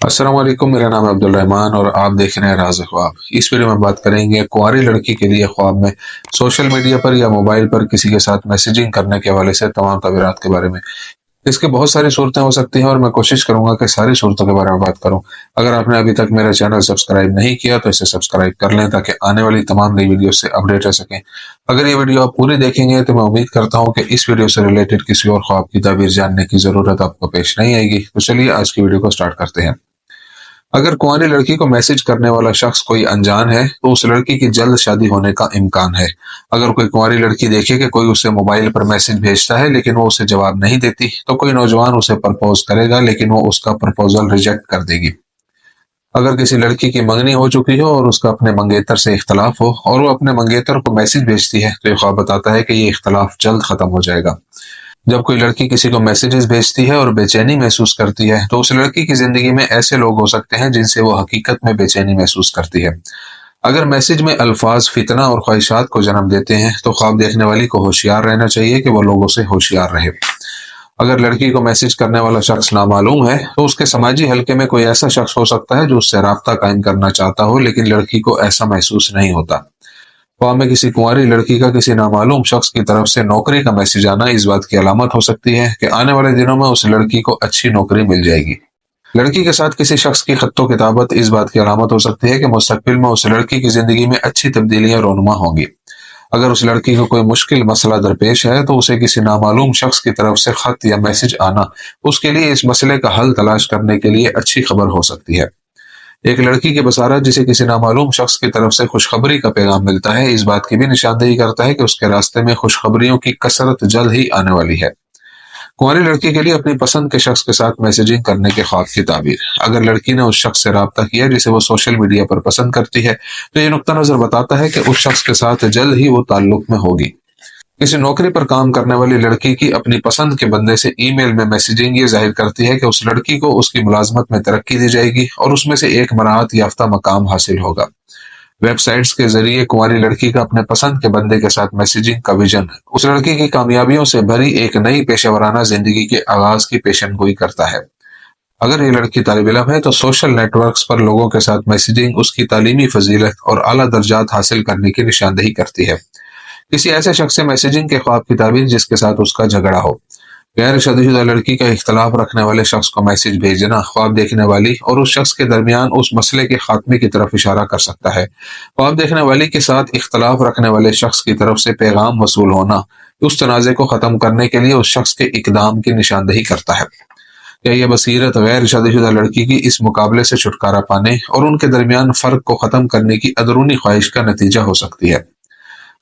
अस्सलाम वालेकुम। मेरा नाम है अब्दुल रहमान और आप देख रहे हैं राज़ ख्वाब। इस वीडियो में बात करेंगे कुंवारी लड़की के लिए ख्वाब में सोशल मीडिया पर या मोबाइल पर किसी के साथ मैसेजिंग करने के हवाले से तमाम तबीरात के बारे में। इसके बहुत सारी सूरतें हो सकती हैं और मैं कोशिश करूंगा कि सारी सूरतों के बारे में बात करूं। अगर आपने अभी तक मेरा चैनल सब्सक्राइब नहीं किया तो इसे सब्सक्राइब कर लें ताकि आने वाली तमाम नई वीडियो से अपडेट रह सकें। अगर ये वीडियो आप पूरी देखेंगे तो मैं उम्मीद करता हूं कि इस वीडियो से रिलेटेड किसी और ख्वाब की ताबीर जानने की जरूरत आपको पेश नहीं आएगी। तो चलिए आज की वीडियो को स्टार्ट करते हैं। अगर कुंवारी लड़की को मैसेज करने वाला शख्स कोई अनजान है तो उस लड़की की जल्द शादी होने का इम्कान है। अगर कोई कुंवारी लड़की देखे कि कोई उसे मोबाइल पर मैसेज भेजता है लेकिन वो उसे जवाब नहीं देती तो कोई नौजवान उसे प्रपोज करेगा लेकिन वो उसका प्रपोजल रिजेक्ट कर देगी। अगर किसी लड़की की मंगनी हो चुकी हो और उसका अपने मंगेतर से इख्तलाफ हो और वो अपने मंगेतर को मैसेज भेजती है तो ये ख्वाब बताता है कि ये इख्तलाफ जल्द खत्म हो जाएगा। जब कोई लड़की किसी को मैसेजेस भेजती है और बेचैनी महसूस करती है तो उस लड़की की जिंदगी में ऐसे लोग हो सकते हैं जिनसे वो हकीकत में बेचैनी महसूस करती है। अगर मैसेज में अल्फाज फितना और ख्वाहिशात को जन्म देते हैं तो ख्वाब देखने वाली को होशियार रहना चाहिए कि वो लोगों से होशियार रहे। अगर लड़की को मैसेज करने वाला शख्स नामालूम है तो उसके समाजी हलके में कोई ऐसा शख्स हो सकता है जो उससे राब्ता कायम करना चाहता हो लेकिन लड़की को ऐसा महसूस नहीं होता। ख्वाब में किसी कुंवारी लड़की का किसी नामालूम शख्स की तरफ से नौकरी का मैसेज आना इस बात की अलामत हो सकती है कि आने वाले दिनों में उस लड़की को अच्छी नौकरी मिल जाएगी। लड़की के साथ किसी शख्स की खत्तो किताबत इस बात की अलामत हो सकती है कि मुस्तकबिल में उस लड़की की जिंदगी में अच्छी तब्दीलियां रोनुमा होंगी। अगर उस लड़की को कोई मुश्किल मसला दरपेश है तो उसे किसी नामालूम शख्स की तरफ से खत या मैसेज आना उसके लिए इस मसले का हल तलाश करने के लिए अच्छी खबर हो सकती है। एक लड़की की बसारत जिसे किसी नामालूम शख्स की तरफ से खुशखबरी का पैगाम मिलता है इस बात की भी निशानदेही करता है कि उसके रास्ते में खुशखबरियों की कसरत जल्द ही आने वाली है। कुंवारी लड़की के लिए अपनी पसंद के शख्स के साथ मैसेजिंग करने के ख्वाब की ताबीर। अगर लड़की ने उस शख्स से राब्ता किया जिसे वो सोशल मीडिया पर पसंद करती है तो ये नुक्ता नजर बताता है कि उस शख्स के साथ जल्द ही वो ताल्लुक में होगी। किसी नौकरी पर काम करने वाली लड़की की अपनी पसंद के बंदे से ईमेल में मैसेजिंग ये जाहिर करती है कि उस लड़की को उसकी मुलाजमत में तरक्की दी जाएगी और उसमें से एक मराहत याफ्ता मकाम हासिल होगा। वेबसाइट्स के जरिए कुंवारी लड़की का अपने पसंद के बंदे के साथ मैसेजिंग का विजन उस लड़की की कामयाबियों से भरी एक नई पेशेवराना जिंदगी के आगाज की पेशनगोई करता है। अगर ये लड़की तालिब इल्म है तो सोशल नेटवर्क्स पर लोगों के साथ मैसेजिंग उसकी तालीमी फजीलत और आला दर्जात हासिल करने की निशानदेही करती है। किसी ऐसे शख्स से मैसेजिंग के ख्वाब की ताबीर जिसके साथ उसका झगड़ा हो। गैर शादीशुदा लड़की का इख्तलाफ रखने वाले शख्स को मैसेज भेजना ख्वाब देखने वाली और उस शख्स के दरमियान उस मसले के खात्मे की तरफ इशारा कर सकता है। ख्वाब देखने वाली के साथ इख्तलाफ रखने वाले शख्स की तरफ से पैगाम वसूल होना उस तनाज़े को ख़त्म करने के लिए उस शख्स के इकदाम की निशानदेही करता है। क्या यह बसीरत गैर शादीशुदा लड़की की इस मुकाबले से छुटकारा पाने और उनके दरमियान फ़र्क को ख़त्म करने की अंदरूनी ख्वाहिश का नतीजा हो सकती है।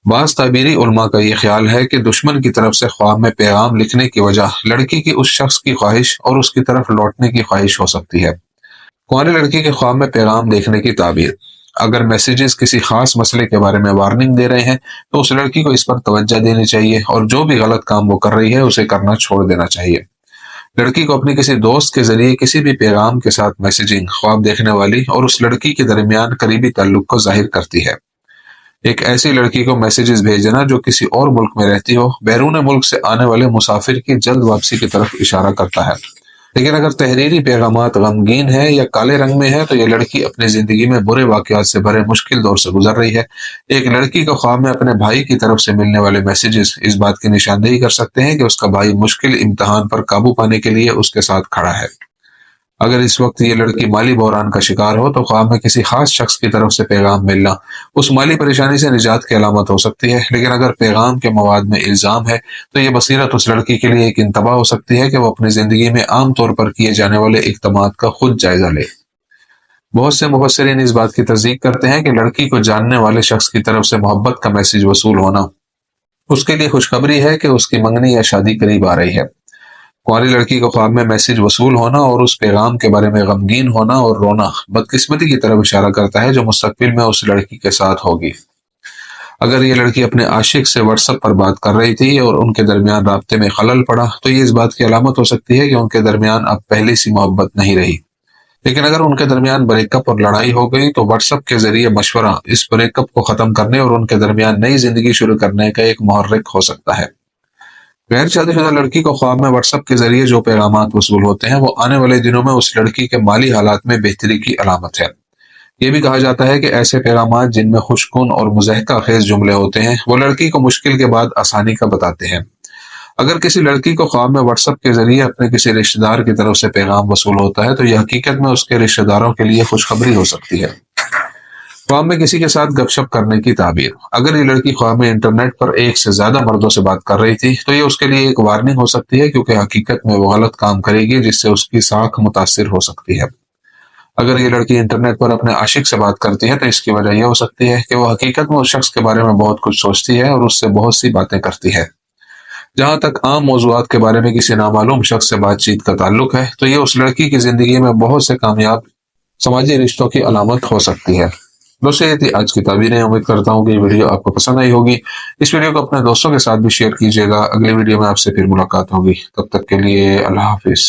बास ताबीरी उलमा का यह ख्याल है कि दुश्मन की तरफ से ख्वाब में पैगाम लिखने की वजह लड़की की उस शख्स की ख्वाहिश और उसकी तरफ लौटने की ख्वाहिश हो सकती है। कुंवारी लड़की के ख्वाब में पैगाम देखने की ताबीर। अगर मैसेजेस किसी खास मसले के बारे में वार्निंग दे रहे हैं तो उस लड़की को इस पर तवज्जो देनी चाहिए और जो भी गलत काम वो कर रही है उसे करना छोड़ देना चाहिए। लड़की को अपने किसी दोस्त के जरिए किसी भी पैगाम के साथ मैसेजिंग ख्वाब देखने वाली और उस लड़की के दरमियान करीबी ताल्लुक को जाहिर करती है। एक ऐसी लड़की को मैसेजेस भेजना जो किसी और मुल्क में रहती हो बैरून मुल्क से आने वाले मुसाफिर की जल्द वापसी की तरफ इशारा करता है। लेकिन अगर तहरीरी पैगामात गमगीन है या काले रंग में है तो यह लड़की अपनी जिंदगी में बुरे वाकयात से भरे मुश्किल दौर से गुजर रही है। एक लड़की को ख्वाब में अपने भाई की तरफ से मिलने वाले मैसेजेस इस बात की निशानदेही कर सकते हैं कि उसका भाई मुश्किल इम्तहान पर काबू पाने के लिए उसके साथ खड़ा है। अगर इस वक्त ये लड़की माली बहरान का शिकार हो तो ख्वाब में किसी खास शख्स की तरफ से पैगाम मिलना उस माली परेशानी से निजात की अलामत हो सकती है। लेकिन अगर पैगाम के मवाद में इल्जाम है तो ये बसीरत उस लड़की के लिए एक इंतबा हो सकती है कि वो अपनी जिंदगी में आम तौर पर किए जाने वाले इक़दामात का खुद जायजा ले। बहुत से मुफस्सिरीन इस बात की तस्दीक करते हैं कि लड़की को जानने वाले शख्स की तरफ से मोहब्बत का मैसेज वसूल होना उसके लिए खुशखबरी है कि उसकी मंगनी या शादी करीब आ रही है। कुंवारी लड़की को ख्वाब में मैसेज वसूल होना और उस पैगाम के बारे में गमगीन होना और रोना बदकिस्मती की तरफ इशारा करता है जो मुस्तकबिल में उस लड़की के साथ होगी। अगर ये लड़की अपने आशिक से व्हाट्सएप पर बात कर रही थी और उनके दरमियान राब्ते में खलल पड़ा तो ये इस बात की अलामत हो सकती है कि उनके दरमियान अब पहली सी मोहब्बत नहीं रही। लेकिन अगर उनके दरमियान ब्रेकअप और लड़ाई हो गई तो व्हाट्सएप के जरिए मशवरा इस ब्रेकअप को खत्म करने और उनके दरमियान नई जिंदगी शुरू करने का एक मुहर्रिक हो सकता है। غیر شادی شدہ لڑکی کو خواب میں واٹس ایپ کے ذریعے جو پیغامات وصول ہوتے ہیں وہ آنے والے دنوں میں اس لڑکی کے مالی حالات میں بہتری کی علامت ہے۔ یہ بھی کہا جاتا ہے کہ ایسے پیغامات جن میں خوشکن اور مضحکہ خیز جملے ہوتے ہیں وہ لڑکی کو مشکل کے بعد آسانی کا بتاتے ہیں۔ اگر کسی لڑکی کو خواب میں واٹس ایپ کے ذریعے اپنے کسی رشتہ دار کی طرف سے پیغام وصول ہوتا ہے تو یہ حقیقت میں اس کے رشتہ داروں کے لیے خوشخبری ہو سکتی ہے۔ خواب میں کسی کے ساتھ گپ شپ کرنے کی تعبیر۔ اگر یہ لڑکی خواب میں انٹرنیٹ پر ایک سے زیادہ مردوں سے بات کر رہی تھی تو یہ اس کے لیے ایک وارننگ ہو سکتی ہے، کیونکہ حقیقت میں وہ غلط کام کرے گی جس سے اس کی ساکھ متاثر ہو سکتی ہے۔ اگر یہ لڑکی انٹرنیٹ پر اپنے عاشق سے بات کرتی ہے تو اس کی وجہ یہ ہو سکتی ہے کہ وہ حقیقت میں اس شخص کے بارے میں بہت کچھ سوچتی ہے اور اس سے بہت سی باتیں کرتی ہے۔ جہاں تک عام موضوعات کے بارے میں کسی نامعلوم شخص سے بات چیت کا تعلق ہے تو یہ اس لڑکی کی زندگی میں بہت سے کامیاب سماجی رشتوں کی علامت ہو سکتی ہے۔ دوستوں، یہ تھی آج کی تعبیریں۔ امید کرتا ہوں کہ یہ ویڈیو آپ کو پسند آئی ہوگی۔ اس ویڈیو کو اپنے دوستوں کے ساتھ بھی شیئر کیجیے گا۔ اگلی ویڈیو میں آپ سے پھر ملاقات ہوگی، تب تک کے لیے اللہ حافظ۔